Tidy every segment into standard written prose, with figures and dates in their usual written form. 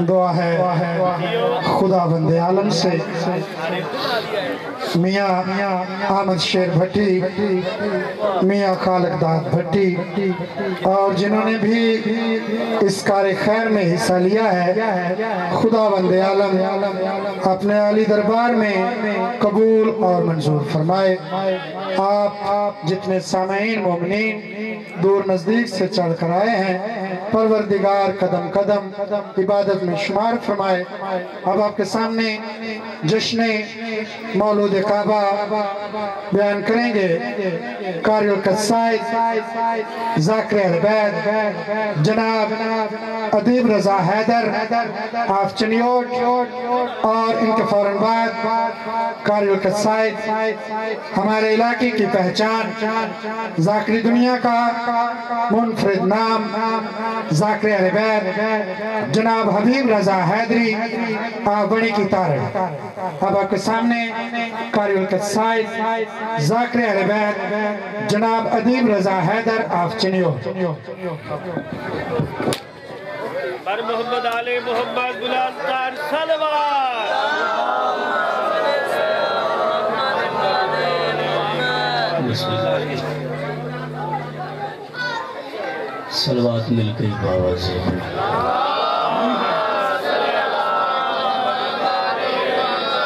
دعا ہے خدا بند عالم سے میاں احمد شیر بھٹی، میاں خالق داد بھٹی، اور جنہوں نے بھی اس کار خیر میں حصہ لیا ہے، خدا بند عالم اپنے عالی دربار میں قبول اور منظور فرمائے۔ آپ جتنے سامعین مومنین دور نزدیک سے چل کر آئے ہیں، پروردگار قدم قدم عبادت میں شمار فرمائے۔ اب آپ کے سامنے جشن مولود کعبہ بیان کریں گے قاری القصائد ذاکر اہل بیت جناب ادیب رضا حیدر آف چنیوٹ، اور ان کے فوراً بعد قاری القصائد ہمارے علاقے کی پہچان، ذاکری دنیا کا منفرد نام ذاکر اہل بیت جناب حبیب رضا حیدری آف بڑی کی تارڑ۔ اب آپ کے سامنے قاری القصائد ذاکر اہل بیت جناب ادیب رضا حیدر آف چنیوٹ۔ بر محمد علی محمد بلند تر صلوات۔ صلوات مل گئی بابا سے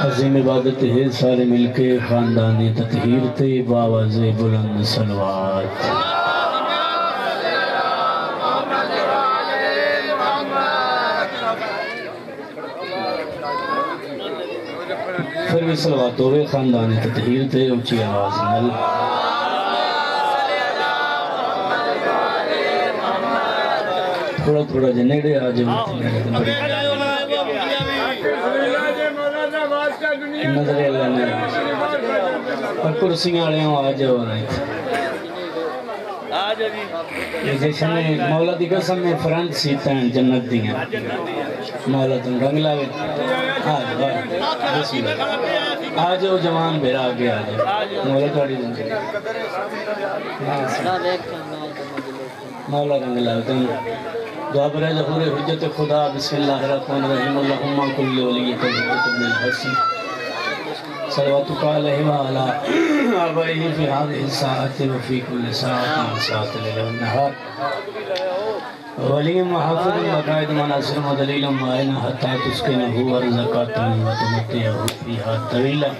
عظیم عبادت ہے سارے مل کے خاندانی تطہیر تے بابا سے بلند صلوات۔ پھر بھی صلوات ہوئے خاندانی تطہیر تے اونچی آواز نل۔ تھوڑا جنیڑے آجے نظر اللہ نے اور کرسیاں آلے ہوں آجے ہو رہے تھے جیسے میں مولا دی قسم میں فرنٹ سیتا ہیں جنت دی ہیں مولا تم رنگ لاوے آج وہ جوان بھیرا آگے آجے مولا تھوڑی زندگی مولا رنگ لاوے تم دعا برائے ظہور حجت خدا بسم اللہ الرحمن الرحیم اللہم کل ولیت الحجت ابن الحسن صلواتک علیہ وعلا آبائیہ فی هذه الساعت وفی کل ساعت ساعت لیل و نہار ولیم وحافظ وقائد مناصر مدلیل معائنہ حتی تسکنہو ورزقاتا وتمتعہو فیہا طویلا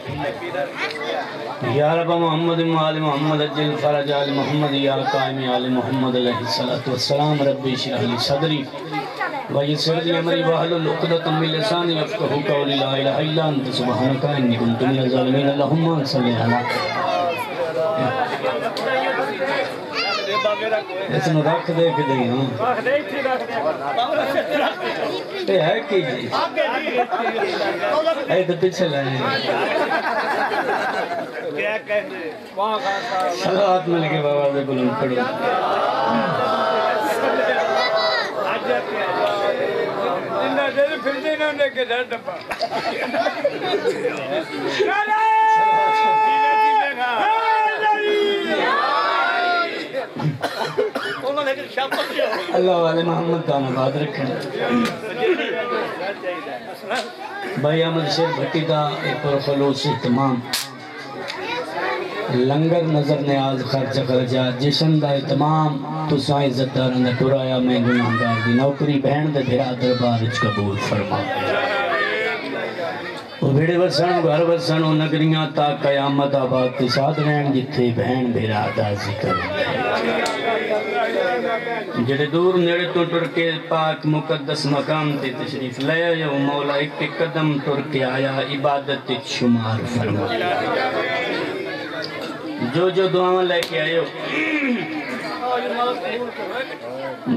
یا رب محمد آل محمد اجل فرج آل محمد یا قائم آل محمد علیہ السلام ربی شرح لی صدری ویسر لی امری واحلل عقدۃ من لسانی یفقہوا قولی لا الہ الا انت سبحانک انی کنت من الظالمین اللہم صلی علی اس نے رکھ دے کے دیں ہاں یہ ہے کہ جی اے تو پیچھے لائیں صلوات مل کے بابا سے بلند پڑھو اللہ والے محمد کا مباد رکھیں بھائی احمد شیر بھٹی کا ایک پر خلوص اہتمام لنگر نظر نیاز خرچ خرچا جشن دا اہتمام تو سائیں عزت دارن دا ٹرایا میں گناہگار دی نوکری بہن دے بھیرا دربار اچ قبول فرما وہ بھیڑے برسن گھر برسن و نگریاں تا قیامت آباد کے ساتھ رہن جتھے بہن بھیرا دا ذکر جڑے دور نیڑے تو ٹر کے پاک مقدس مقام تے تشریف لے یا مولا ایک قدم ٹر کے آیا عبادت شمار فرما جو دعاوں لے کے آئے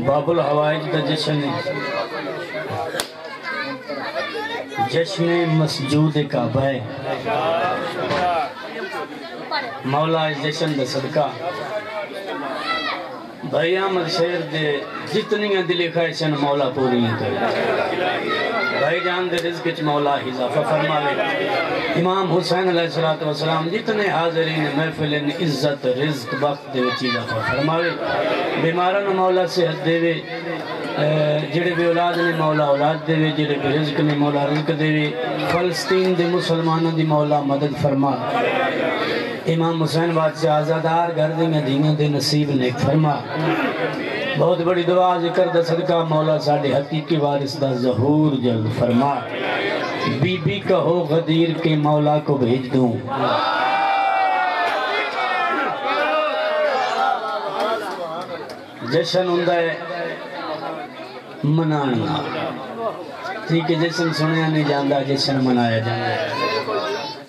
باب الحوائج دا جشن مسجود کعبہ مولا اس جشن دا صدقہ بھائی احمد شیر دے جتنی دلی خواہشن مولا پوری کرے بھائی جان دے رزق چ مولا اضافہ فرماوے امام حسین علیہ السلام جتنے حاضرین محفل عزت رزق وقت دے وچ اضافہ فرماوے بیمارن مولا صحت دے جڑے بے اولاد نے مولا اولاد دے، جڑے بے رزق نے مولا رزق دے، فلسطین دے مسلمانوں دی مولا مدد فرما، امام حسین بادشاہ آزادار گھر دیاں دھیاں دے نصیب نیک فرما۔ بہت بڑی دعا ذکر دا صدقہ مولا ساڑھے حقیقی وارث دا ظہور جلد فرما۔ بی بی کہو غدیر کے مولا کو بھیج دوں، جشن ہوندا ہے منانا، ٹھیک ہے، جشن سنیا نہیں جاندہ، جشن منایا جاندہ ہے۔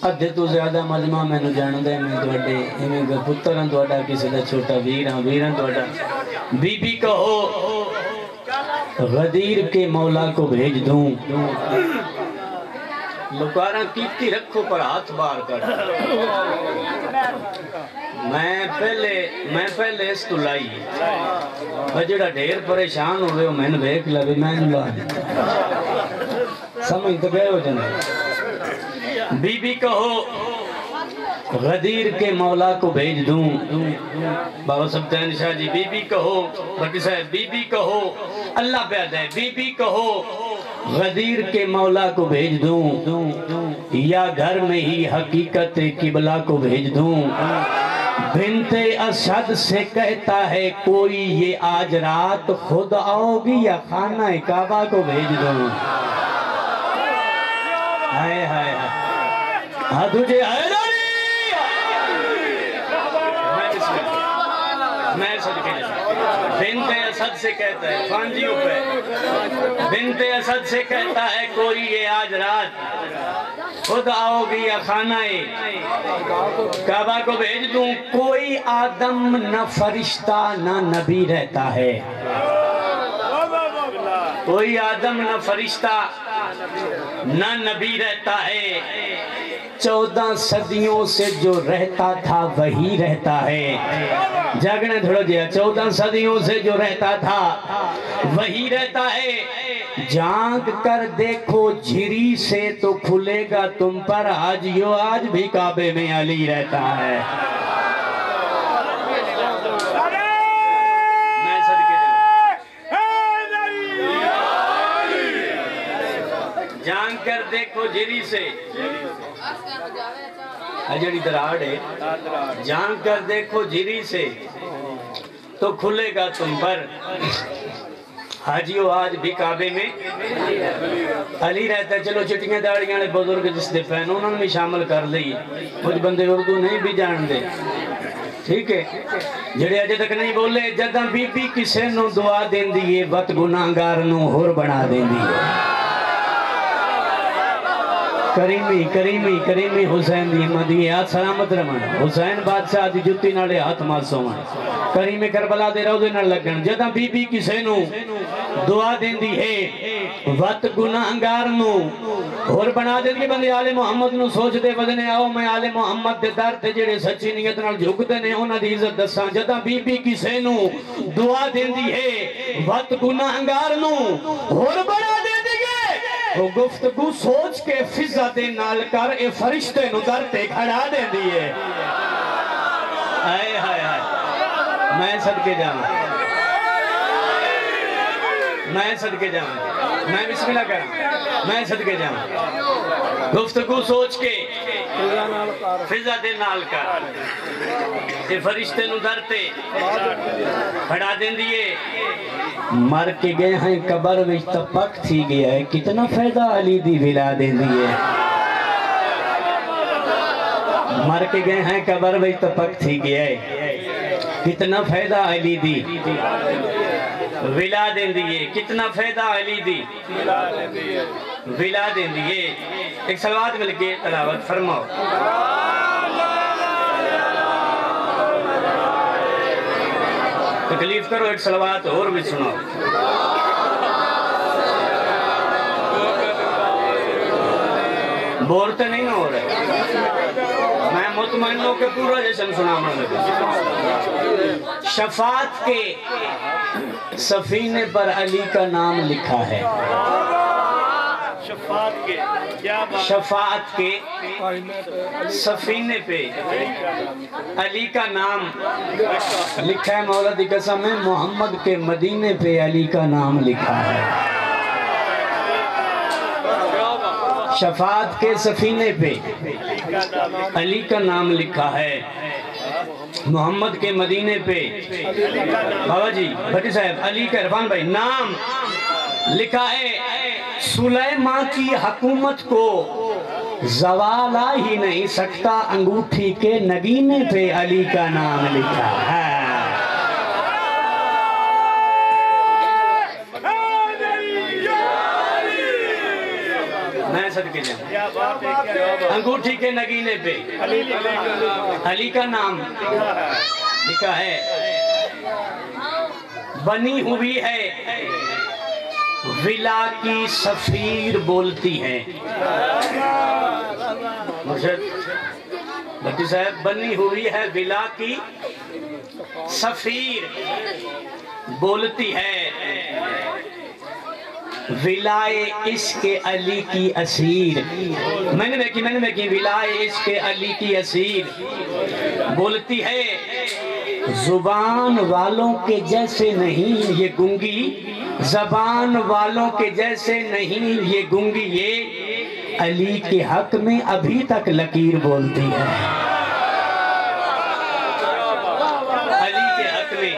ادھے تو زیادہ مجمع میں نو جاندہ ہے، میں دوڑے ہمیں گا پتران دوڑا کسی دا چھوٹا ویران دوڑا۔ بی بی کہو غدیر کے مولا کو بھیج دوں، لکاراں کیتی رکھو پر ہاتھ بار کر، میں پہلے اس تو لائی بجڑا ڈھیر پریشان ہوئے ہو، میں نے بیک لگے میں نے لا دیتا، سمجھ تو گئے ہو جنہیں۔ بی بی کہو غدیر کے مولا کو بھیج دوں، بابا سبتین شاہ جی، بی بی کہو بھٹی صاحب، بی بی کہو اللہ پیدا ہے، بی بی کہو غدیر کے مولا کو بھیج دوں، یا گھر میں ہی حقیقت قبلہ کو بھیج دوں۔ بنت اسد سے کہتا ہے کوئی یہ آج رات خود آؤ گی یا خانہ کعبہ کو بھیج دوں۔ ہائے ہائے ہاں تجھے حیدری، میں صدقے بنت اسد سے کہتا ہے، فانجیوں پہ بنت اسد سے کہتا ہے کوئی یہ آج رات خود آؤ گی یا خانہ کعبہ کو بھیج دوں۔ کوئی آدم نہ فرشتہ نہ نبی رہتا ہے، کوئی آدم نہ فرشتہ نہ نبی رہتا ہے، 14 صدیوں سے جو رہتا تھا وہی رہتا ہے۔ جاگنے تھوڑا جیا، 14 صدیوں سے جو رہتا تھا وہی رہتا ہے۔ جانگ کر دیکھو جھری سے تو کھلے گا تم پر، حاجیو آج بھی کعبے میں علی رہتا ہے۔ میں صدقے جانگ کر دیکھو جھری سے، اجڑی دراڑ ہے، جان کر دیکھو جھری سے تو کھلے گا تم پر، حاجیو آج بھی کعبے میں علی رہتا ہے۔ چلو چٹیاں داڑیاں نے بزرگ جس دے پہن انہوں نے بھی شامل کر لی، کچھ بندے اردو نہیں بھی جان دے، ٹھیک ہے، جڑے اجے تک نہیں بولے۔ جدہ بی بی کسے نو دعا دین دیئے وقت گناہگار نو ہور بنا دین دیئے۔ کریمی حسین دی مدیے ہاتھ سلامت رمن، حسین بادشاہ دی جتی نالے ہاتھ ماسو من، کریم کربلا دے روزے نہ لگن۔ جدہ بی بی کسے نو دعا دین دی ہے وقت گناہگار نو اور بنا دین دی، بندے آل محمد نو سوچ دے بدنے آؤ میں آل محمد دے در تے جڑے سچی نیت نال جھک دے نے انہاں دی عزت دساں۔ جدہ بی بی کسے نو دعا دین دی ہے وقت گناہگار نو اور بنا دین دی، وہ گفتگو سوچ کے فضا دے نال کر اے فرشتے نو در تے کھڑا دے دیئے۔ آئے ہائے ہائے، میں صدقے جاؤں، میں صدقے جاؤں، میں بسم اللہ کروں، میں صدقے جاؤں۔ گفتگو سوچ کے فضا دے نال کر اے فرشتے نو در تے کھڑا دے دیئے۔ مر کے گئے ہیں قبر وچ تپک تھی گیا ہے، کتنا فائدہ علی دی ولا دین دیئے۔ مر کے گئے ہیں قبر وچ تپک تھی گیا ہے، کتنا فائدہ علی دی ولا دین دیئے، کتنا فائدہ علی دی ولا دین دیئے۔ ایک صلوات مل کے تلاوت فرماؤ۔ تکلیف کرو، ایک صلوات اور بھی سناؤ۔ بورتے نہیں ہو رہے، میں مطمئن ہو کہ پورا جشن سنا لگا۔ شفاعت کے سفینے پر علی کا نام لکھا ہے، شفاعت کے شفاعت کے سفینے پہ علی کا نام لکھا ہے، مولا دی قسم ہے محمد کے مدینے پہ علی کا نام لکھا ہے۔ شفاعت کے سفینے پہ علی کا نام لکھا ہے، محمد کے مدینے پہ بابا جی بھٹی صاحب علی کا عرفان بھائی نام لکھا ہے۔ سلیمان کی حکومت کو زوال آ ہی نہیں سکتا، انگوٹھی کے نگینے پہ علی کا نام لکھا ہے۔ میں صدقے جاؤں، انگوٹھی کے نگینے پہ علی کا نام لکھا ہے۔ بنی ہوئی ہے ولا کی سفیر بولتی ہے، مرشد بھٹی صاحب بنی ہوئی ہے ولا کی سفیر بولتی ہے، ولائے عشق علی کی اسیر، میں نے دیکھی ولائے عشق علی کی اسیر بولتی ہے، زبان والوں کے جیسے نہیں یہ گنگی، زبان والوں کے جیسے نہیں یہ گنگی، یہ علی کے حق میں ابھی تک لکیر بولتی ہے، علی کے حق میں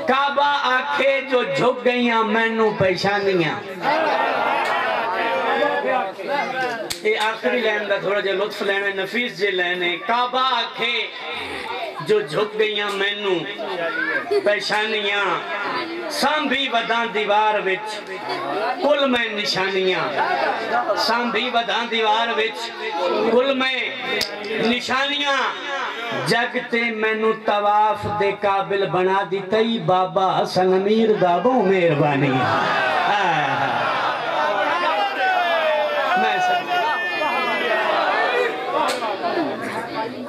کعبہ آنکھیں جو جھک گئیاں مینوں پہچانیاں۔ یہ آخری لین دا تھوڑا جے لطف لینے نفیس جے لینے، کعبہ آنکھیں جو جھک گئیاں مینوں پہچانیاں، سانبھی وداں دیوار وچ کل میں نشانیاں، سانبھی وداں دیوار وچ کل میں نشانیاں، جگتے مینوں طواف دے قابل بنا دیتائی بابا حسن امیر دا بو مہربانی۔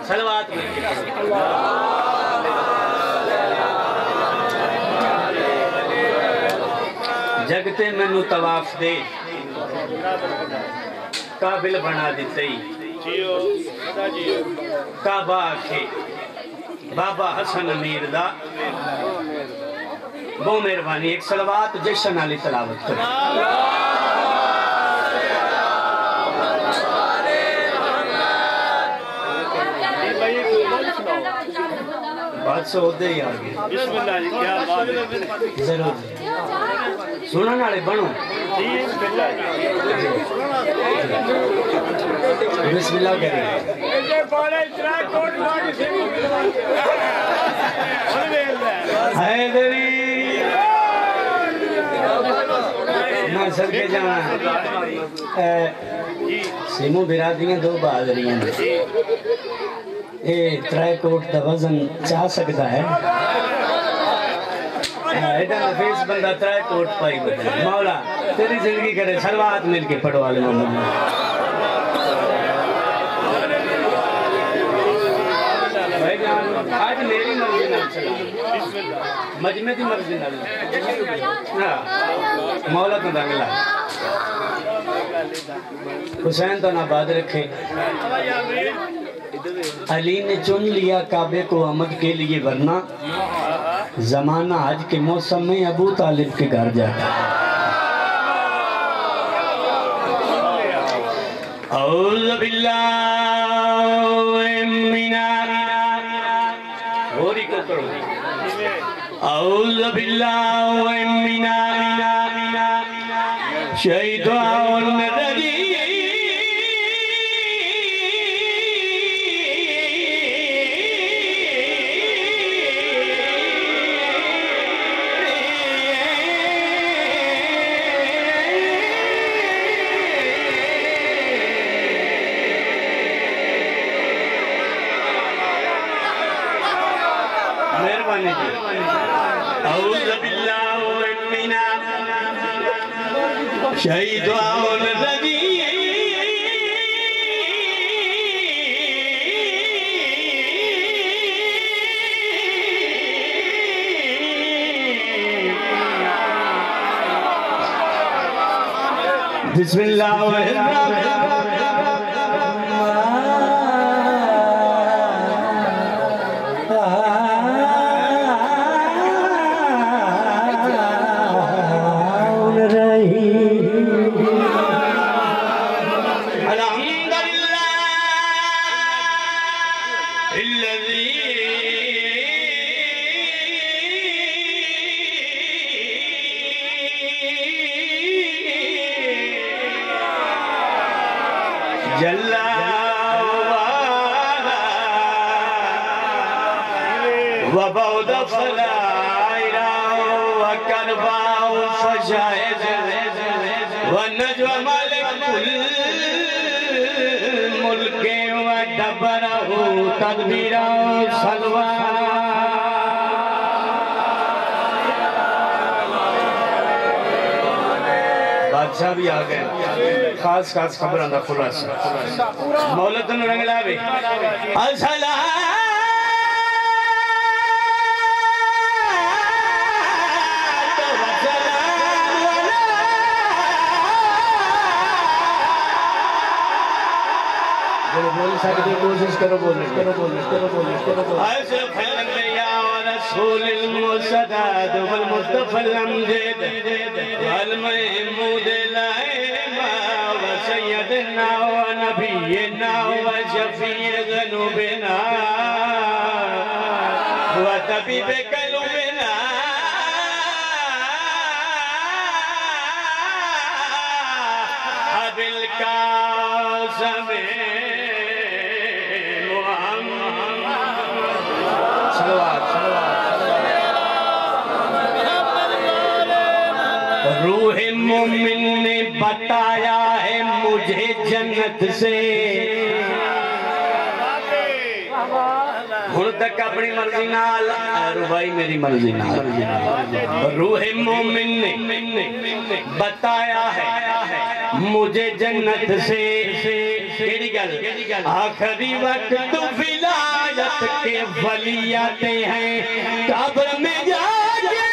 صلوات میں جگتے مینوں طواف دے قابل بنا دیتائی کعبہ آکھے بابا حسن امیر دا بہو مہربانی۔ ایک صلوات جشن علی تلاوت کریں۔ بات سے ہوتے ہی آگے بسم اللہ جی کیا بات ہے، ضرور سننا نالے بنو بسم اللہ کریں۔ حیدری میں سر کے جانا سیمو برادریاں دو بہادریاں اے ترائے کوٹ دا وزن چاہ سکتا ہے، ایڈا نفیس بندہ ترائے کوٹ پائی بدھے۔ مولا تیری زندگی کرے، صلوات مل کے پڑھو والے محمد۔ آج میری مرضی نہ چلا، مجمع دی مرضی نہ مولا تو دنگلا حسین تو ناباد رکھے۔ علی نے چن لیا کعبے کو آمد کے لیے، ورنہ زمانہ حج کے موسم میں ابو طالب کے گھر جاتا۔ اعوذ باللہ من ہوری کو کرو، اعوذ باللہ من شیطان الرجیم، اعوذ باللہ من شیطان الرجیم، بسم اللہ وبعد فلائرا وكربا فجائز والنجوى مالك الملك ودبره تدبيرا صلوا بادشاہ بھی آگئے خاص خبر اندھا خلاص مولتن رنگلا بھی السلام بول سکتے کوشش کرو بولنے اشرف الانبیاء ورسول المصطفى والمصطفى الامجد والمحمود الائمہ وسیدنا ونبینا وشفیع ذنوبنا وطبیب قلوبنا ابی القاسم روح مومن نے بتایا ہے مجھے جنت سے ہن تک اپنی مرضی نال ربائی میری مرضی نال روح مومن نے بتایا ہے مجھے جنت سے کیڑی گل آخری وقت ولایت کے ولی آتے ہیں قبر میں جا کے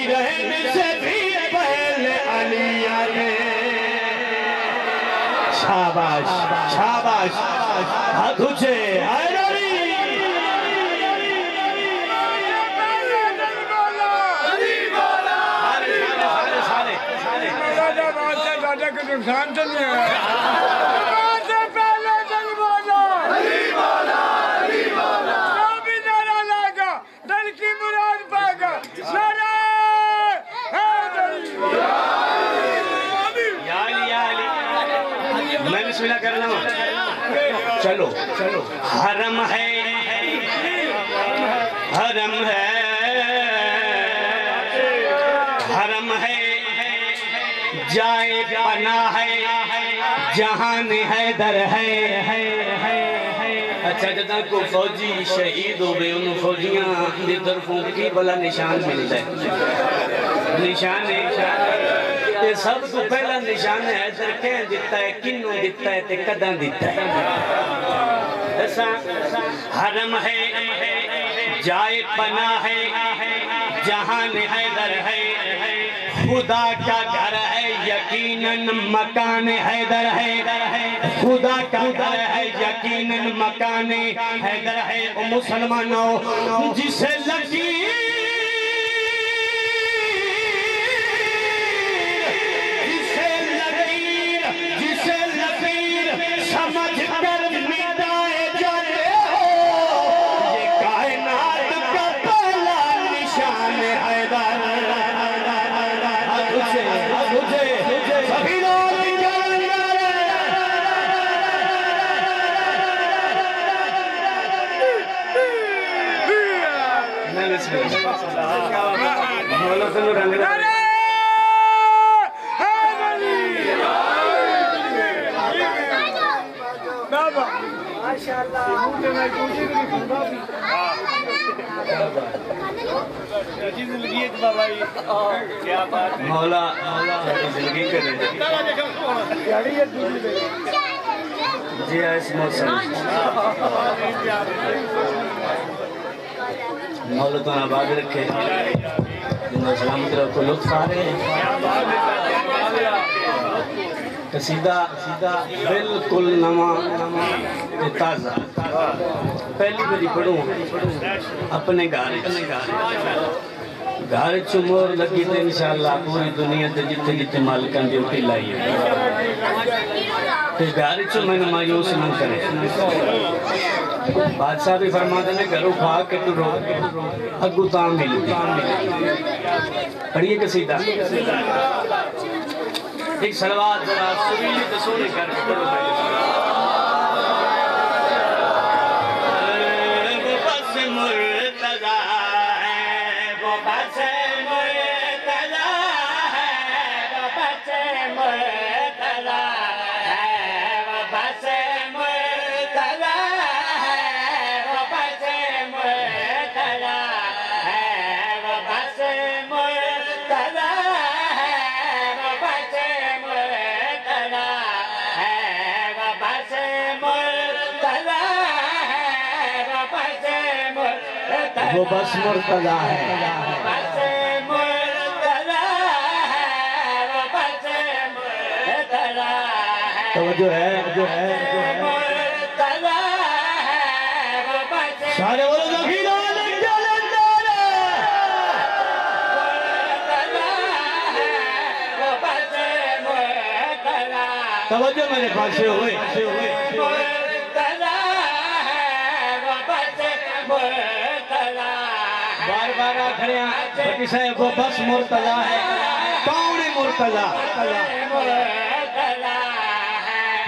رہنے سے بھی پہلے علی آنے شاباش شاباش ہاتھ اچھے آئے نبی سارے نقصان چلے بسم اللہ کرنا چلو حرم ہے حرم ہے حرم ہے جائے پناہ ہے جہان حیدر ہے اچھا جدہ کو فوجی شہید ہو گئے انہوں فوجیاں دی طرفوں کی بلا نشان ملتا ہے نشان ہے تے سب تو پہلا نشان ہے حیدر کہیں دیتا ہے کنوں دیتا ہے تے قدم دیتا ہے ایسا حرم ہے جائے پناہ ہے جہان حیدر ہے خدا کا گھر ہے یقیناً مکان حیدر ہے خدا کا گھر ہے یقیناً مکان حیدر ہے مسلمانوں جسے لکیر سمجھ کر مٹائے جاتے ہو یہ کائنات کا پہلا نشان حیدر تجھے سبھی لوگ مولا زندگی کرے جی اس موسم مولتوں آباد رکھے جنہوں سلامت رکھو لطف آ رہے ہیں قصیدہ بالکل نواں تازہ پہلی بری پڑھوں اپنے گھر چمور لگی تے انشاءاللہ پوری دنیا تے جتے جتے مالکان ڈیوٹی لائی تے گھر چو میں نے مایوس نہ کرے بادشاہ بھی فرما دینے گھروں کھا کے تو رو اگو تاں مل دی پڑھئے قصیدہ ایک سلوات ذرا سویلی دسونے کر کے پڑھو وہ بس مرتضی ہے توجہ ہے سارے بولو زخیرہ توجہ میرے پاس سے ہوئے بار بار کھڑے ہیں بٹی صاحب وہ بس مرتضی ہے کون مرتضی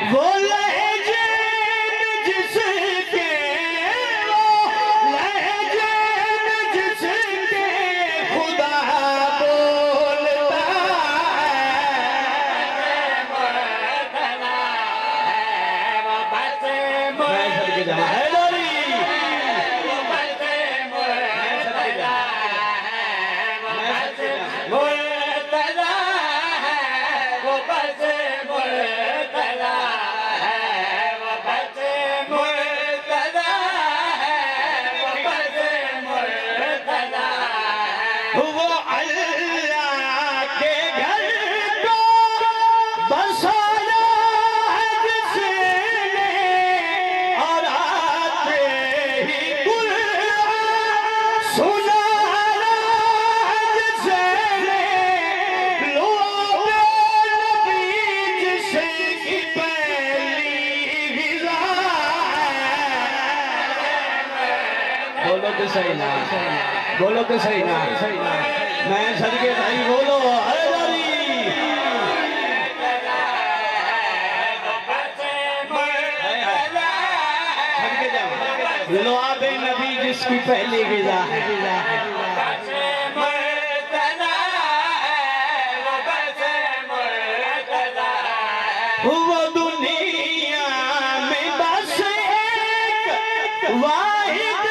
وہ لہجے جس کے وہ لہجے جس کے خدا بولتا میں سب کے جمع ہے بولو کہ صحیح نہ میں صدقے بھائی بولو لو آب نبی جس کی پہلی غذا ہے وہ دنیا میں بس ایک واحد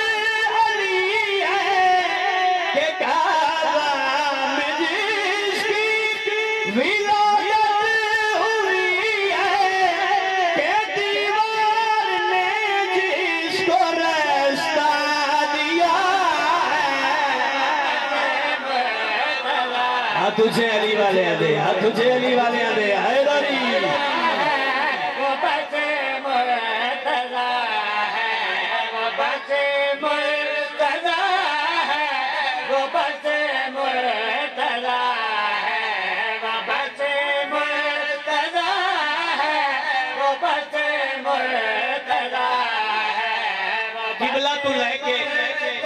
تجھے علی والے آدھے تجھے علی والے آدھے حیدری وہ بچے مرتضی ہے وہ بچے مرتضی ہے وہ بچے مرتضی ہے وہ بچے مرتضی ہے وہ بچے مرتضی ہے قبلہ تو لے کے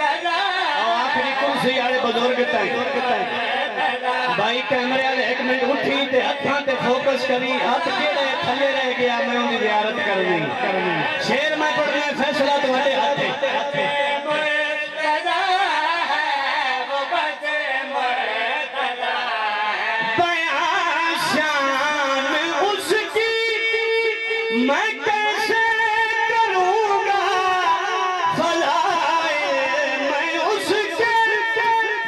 آخری کرسی آڑے بزرگ تائیں بھائی کیمرے آلے ایک منٹ اٹھی تے ہتھاں تے فوکس کری ہاتھ کیڑے تھلے رہ گیا میں انہی زیارت کرنی شیر میں پڑھنے فیصلہ تو ہٹے ہاتھے بیان شان اس کی میں کیسے کروں گا فضائے میں اس کے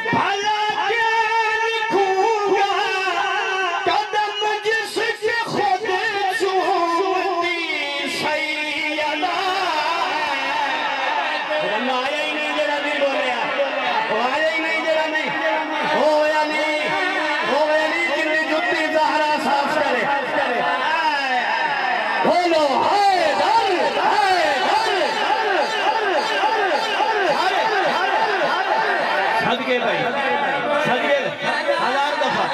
بھلا قدم جس کے خود چومتی سید ہویا ہی نہیں جڑا نہیں ہویا نہیں جنی جتی زہرا صاف کرے بولو صدقے بھائی صدقے 1000 دفعہ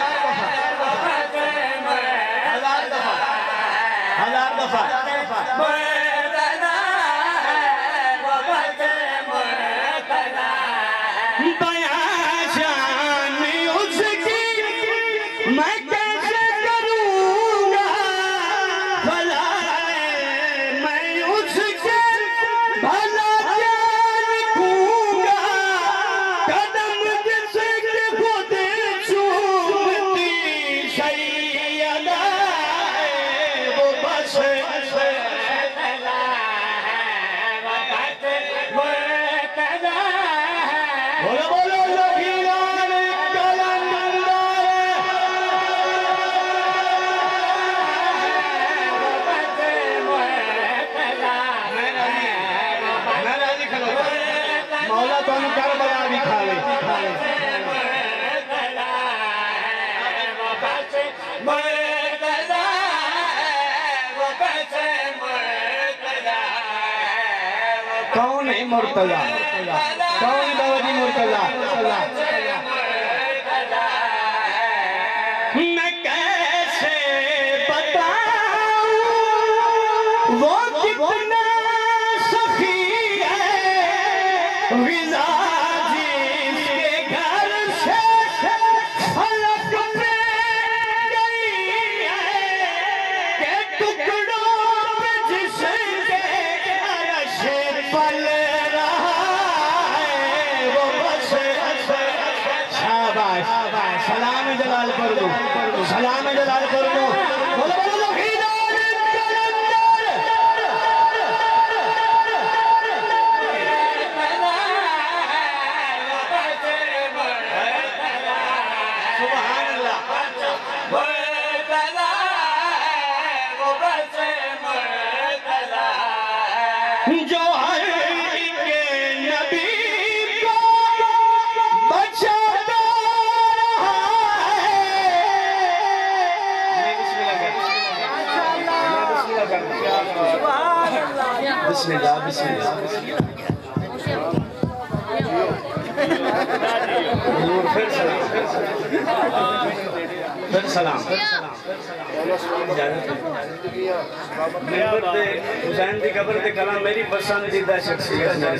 1000 دفعہ مولا تو ہم کربلا بھی کھالے کون ہے مرتضی کون باوجی مرتضی میں کیسے بتاؤں وہ کتنا سخی ہے غذا جس کے گھر سے فلک میں گئی ہے کہ ٹکڑوں پہ جس کے عرش پل رہا ہے وہ بس شاباش سلام جلال کر دو سلام جلال کر دو بولو بولو جو ہر ایک نبی کو بچاتا رہا ہے بسم اللہ بسم اللہ پھر سلام حسین دی قبر دے کلام میری پسندیدہ شخصیت ہے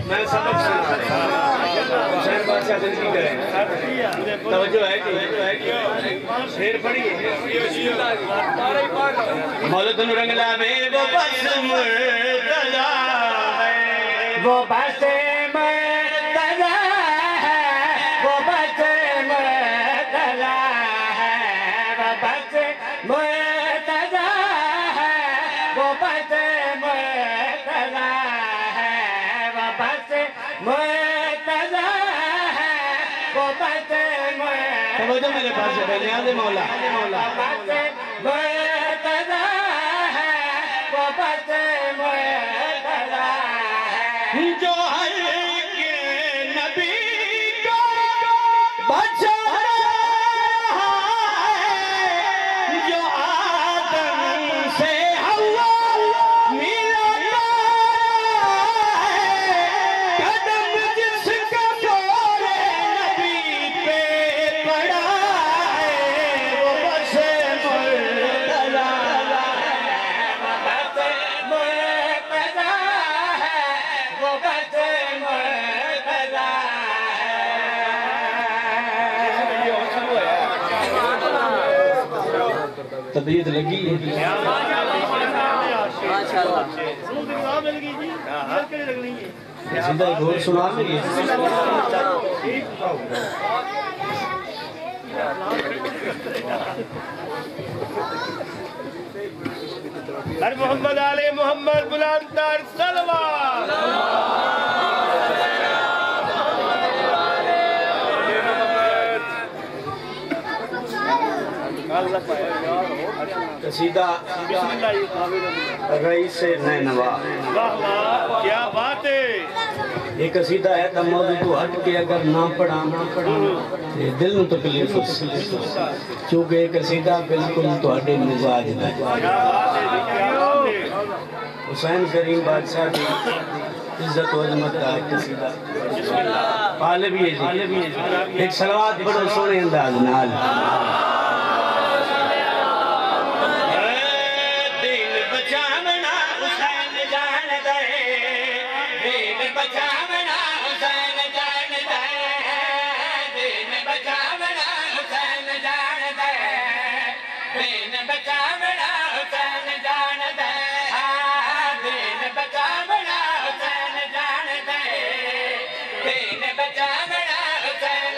میں سبق سنا حسین بادشاہ زندگی کریں توجہ ہے کہ شیر پڑھیے مولد رنگلا میں وہ بس مرتضی ہے وہ بس مرتضی ہے وہ بس مرتضی ہے وہ بس مرتضی ہے وہ بس مرتضی ہے وہ بس مرتضی ہے وہ بس مرتضی توجہ میرے پاس ہے نیاز مولا بس مرتضی ہے وہ بس مرتضی ہے جو ہر ایک نبی کو بچا رہا ہے جو آدم سے حوا ملا ہے قدم جس کا پورے نبی پہ پڑا ہے وہ بس مرتضی وہ بس مرتضی طبیعت لگی سیدھا گھوڑ سنا ملی ہر محمد علی محمد بلند تر صلوات قصیدہ رئیس نینوا واہ واہ کیا بات ہے ایک قصیدہ ہے تو موضوع تو ہٹ کے اگر نہ پڑھا دل میں تکلیف چونکہ ایک قصیدہ بالکل تو ہٹے مزاج ہے حسین کریم بادشاہ کی عزت و عظمت کا ایک قصیدہ پالے بھی ہے جی ایک صلوات بڑو سونے انداز نال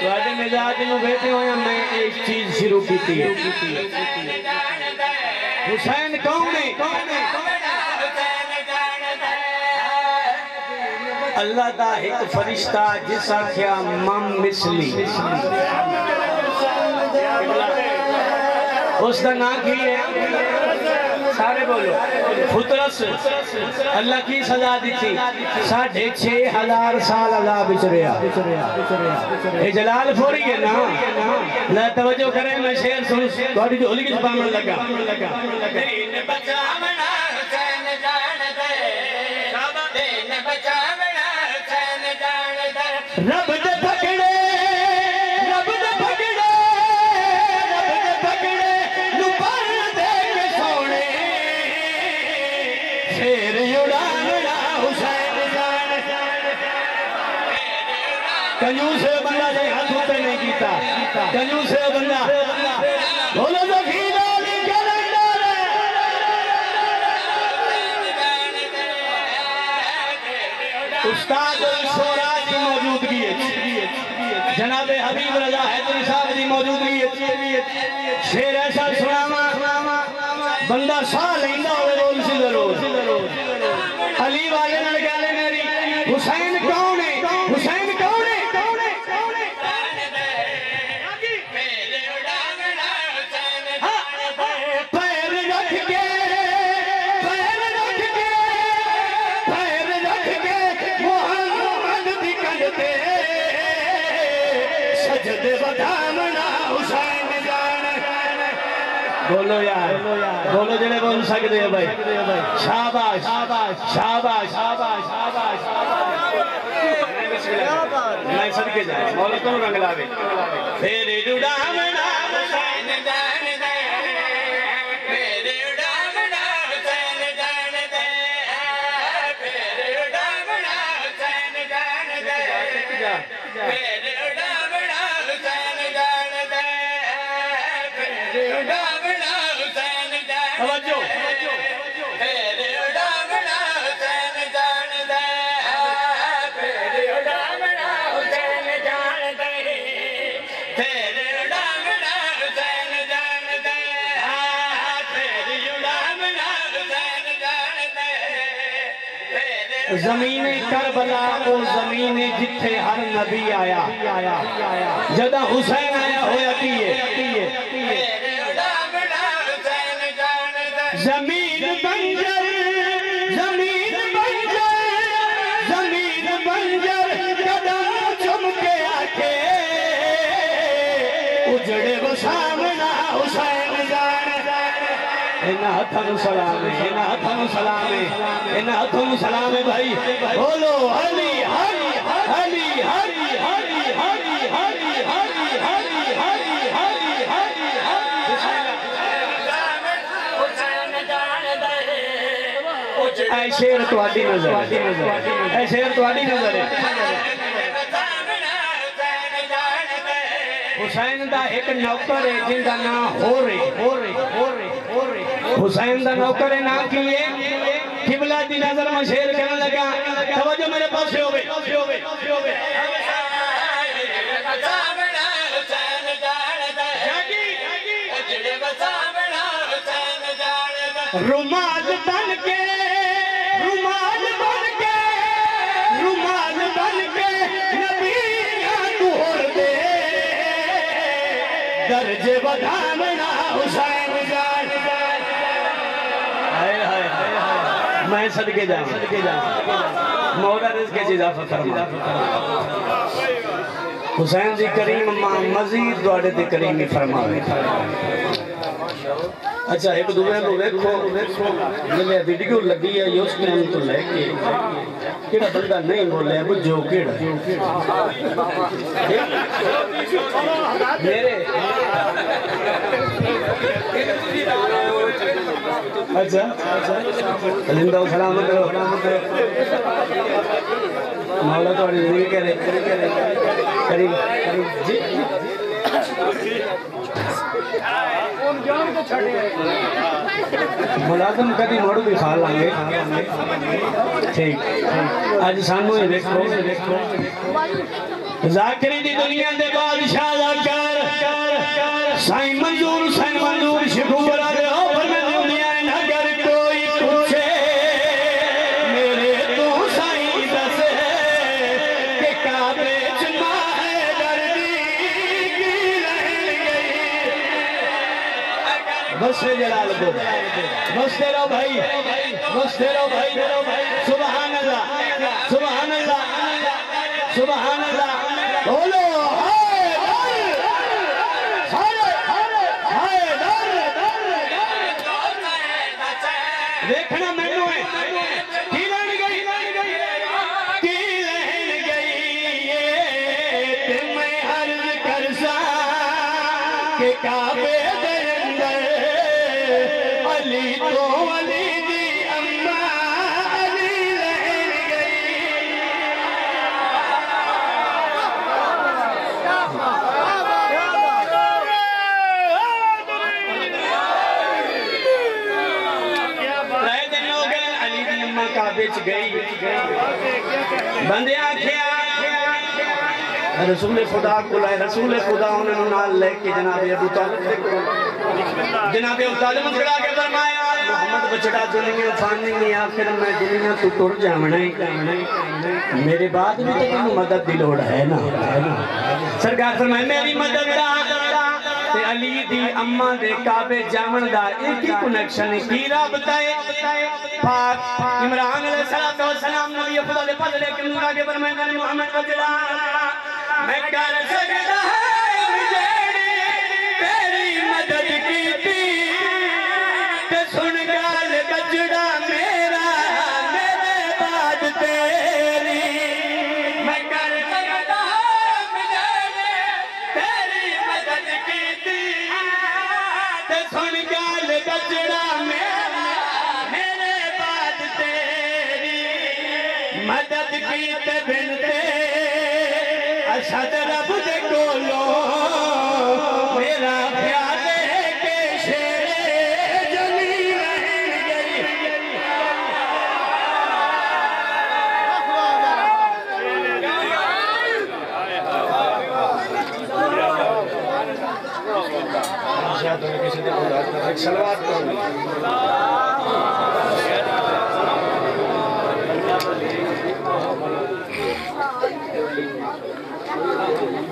تواڈے مزاج میں بیٹھے ہوئے میں ایک چیز شروع کی تھی حسین کون ہے اللہ دا ایک فرشتہ جس آکھیا مم مثلی اس دا نا کی ہے سارے بولو فطرس اللہ کی سزا دی تھی 6,500 سال اللہ بچ رہا اے جلال پوری ہے نا نہ توجہ کریں میں شیر سن تھوڑی جو ہولی کی چھپامن لگا دین بچامنا حسین جان دے دین بچامنا حسین جان دے رب دے پکڑے کنجوس ہے بندہ جائے ہاتھ ہوتے نہیں کیتا کنجوس ہے بندہ بولو تو کھینا بھی کلندر استاد شورا کی موجودگی ہے جناب حبیب رضا حیدری صاحب کی موجودگی ہے شیر ایسا سناما بندہ ساہ لیندہ ہوئے رول سی ضرور علی والے نڑگالے میری حسین کون ہے حسین کون ہے بولو یار بولو جنہیں بول سکتے ہیں بھائی شاباش شاباش شاباش شاباش میں صدقے جائے مولا تم رنگ لاوے پھر ڈوڑامنا حسین جان دے پھر ڈوڑامنا حسین جان دے پھر ڈوڑامنا حسین جان دے پھر ڈوڑامنا حسین جان دے پھر ڈوڑامنا حسین جان توجہ زمین کربلا او زمین جتھے ہر نبی آیا جدہ حسین آیا ہویا کیے زمین بنجر زمین بنجر زمین بنجر قدم چم کے آکے اجڑے وہ سامنا حسین جان انہا ہتھم سلام ہے انہا ہتھم سلام ہے انہا ہتھم سلام ہے بھائی بولو علی علی علی علی علی علی علی علی علی علی اے شیر تواڈی نظر اے شیر تواڈی نظر ہے حسین دا ایک نوکر ہے جن دا نام ہو رہے حسین دا نوکر ہے نام کیے قبلہ دی نظر میں شیر کرنے لگا توجہ میرے پاس سے ہوئے رومال بن کے رومال بن کے رومال بن کے نبیاں دور دے درجے بدھامنا حسین جان میں صدقے جاؤں مولا رزق کی اضافہ فرما حسین دی کریم مزید دوڑے دی کریمی فرماوے اچھا ایک دوبرے میں ویکھو ملے ویڈیو لگی ہے یہ اس ٹائم تو لے کے کیڑا بندہ نہیں بولے اب جو کیڑا میرے اچھا زندہ و سلامت کرو مولا تو نہیں کہہ رہے کریم جی ملازم کدی موڑو بھی کھا لیں گے ٹھیک آج سانو ہی دیکھو ذاکری دی دنیا دے بادشاہ ذاکر سائیں منظور شکور آدھے ہو پر میں دنیا نگر کوئی پوچھے میرے تو سائیں دس کہ کعبے چما ہے دردی کی رہن گئی بس جلال کو بس تیرو بھائی سبحان اللہ سبحان اللہ سبحان اللہ بولو دیکھنا میں نوے کی رہن گئی تے میں عرض کرسا کہ کعبے دے اندر علی تو علی دی اماں علی رہن گئی کعبے چ گئی بندے آکھیا رسول خدا کو لائے رسول خدا انہوں نال لے کے جناب ابو طالب کھڑا کے فرمایا محمد بچڑا دنیا فانی میں آخر میں دنیا تو ٹر جاونا میرے بعد بھی تو انہوں مدد دی لوڑ ہے نا سرکار فرمائے میری مدد دا تے علی دی اماں دے کعبے جاون دا ایک ہی کنیکشن کی رابطہ ہے پاک عمران علیہ السلام نبی خدا دے پاس لیکن نگاہ کے فرمائے محمد بچڑا میں کر سکتا ہے تیری مدد کی تھی تے سن گال بچڑا میرا میرے بعد تیری میں کر سکتا ہے تیری مدد کی تھی تے سن گال بچڑا میرا میرے بعد تیری مدد کی تے بنتے اشہد رب دے کولو میرا پیادے کے شیر جلی رہن گئی سلوات کرو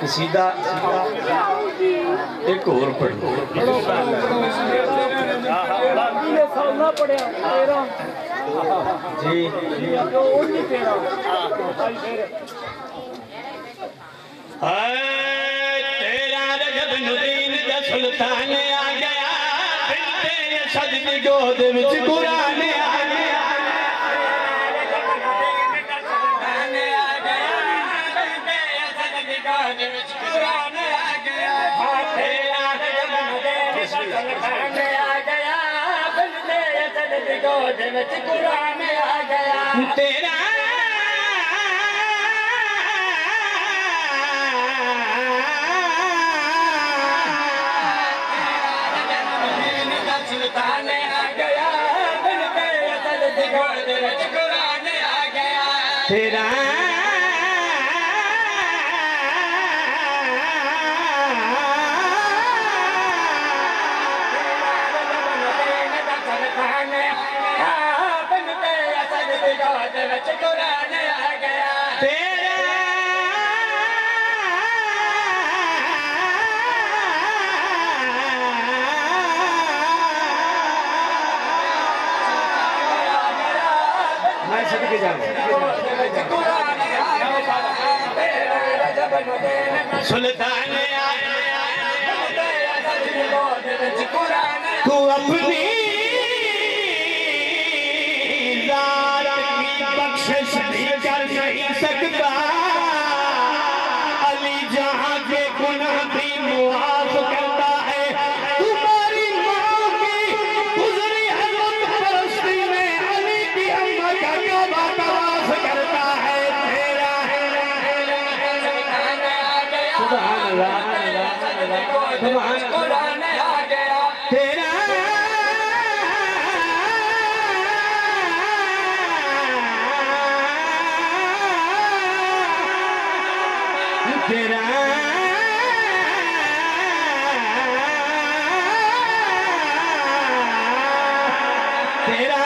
قصیدہ ایک اور پڑھو جی تیرا رجب ندین دا سلطان آ گیا بنتے یسد دی گود وچ قرآن آ گیا تیرا سلطان آ گیا تیرا میں صدقے جاؤں سلطان تو اپنی ذات کی بخشش بھی کر نہیں سکتا علی جہاں کے گناہ بھی معاف کرتا ہے تمہاری ماں کی گزری حضرت پرستی میں علی کی امہ کا کعبہ طواف کرتا ہے تیرا سبحان اللہ سبحان قرآن آ گیا تیرا تیرا تیرا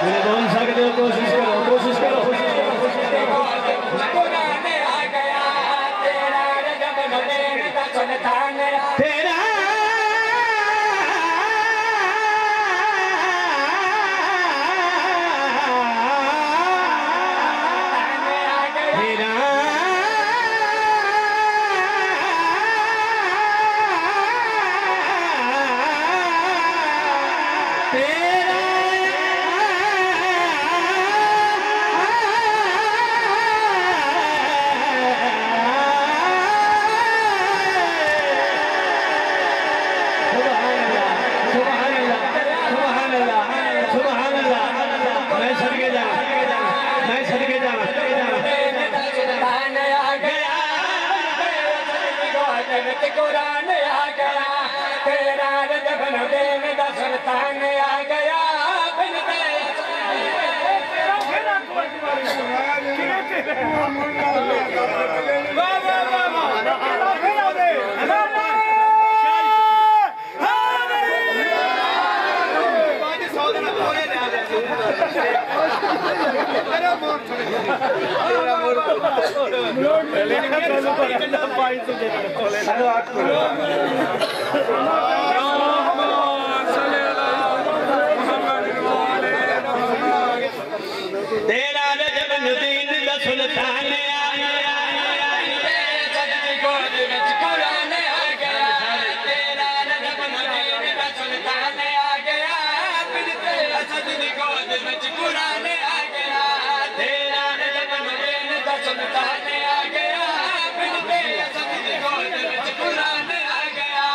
میرے بول سکتے ہو کوشش کرو کوشش کرو تیرا قرآن آ گیا تیرا رجب ندین دا سلطان آ گیا تیرا رجب ندین دا سلطان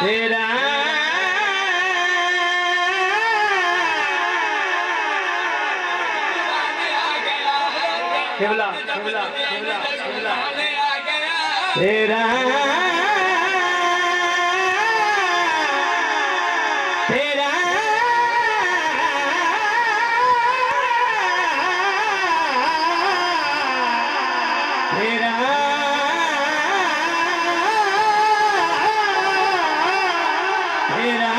تیرا قبلہ قبلہ قبلہ قبلہ تیرا تیرا تیرا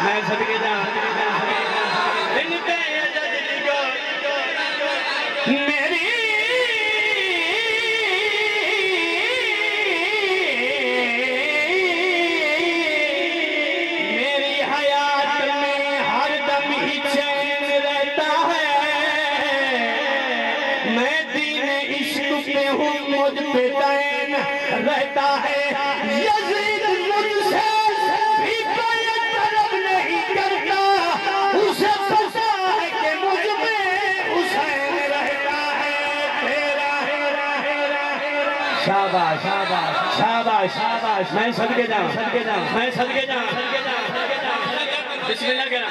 میں صدقے جا میری حیات میں ہر دم ہی چین رہتا ہے میں دین عشق پہ ہوں مجھ پہ دین رہتا ہے یزید مجھ سے بھی کوئی طلب نہیں کرتا اسے پتا ہے کہ مجھ میں حسین رہتا ہے تیرا شاباش شاباش شاباش شاباش میں صدقے جاؤں میں صدقے جاؤں بسم اللہ کہنا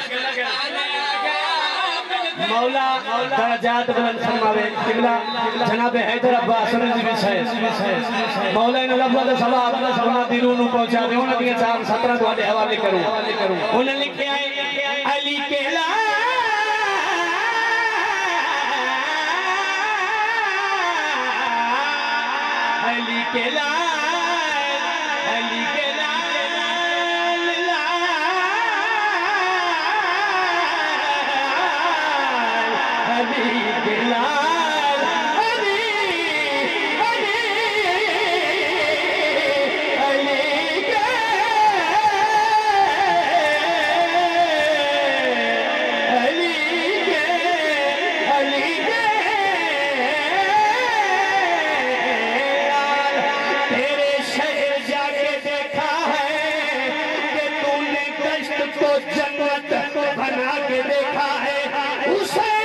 مولا درجات بلند فرماوے قبلہ جناب حیدر عباس رضی صاحب مولا نے لفظ ثواب سنا دلوں نو پہنچا دے انہاں دی 17 تواڈے حوالے کروں انہاں لکھیا ہے علی کہلا علی کہلا علی کہلا جنت بنا کے دیکھا ہے اسے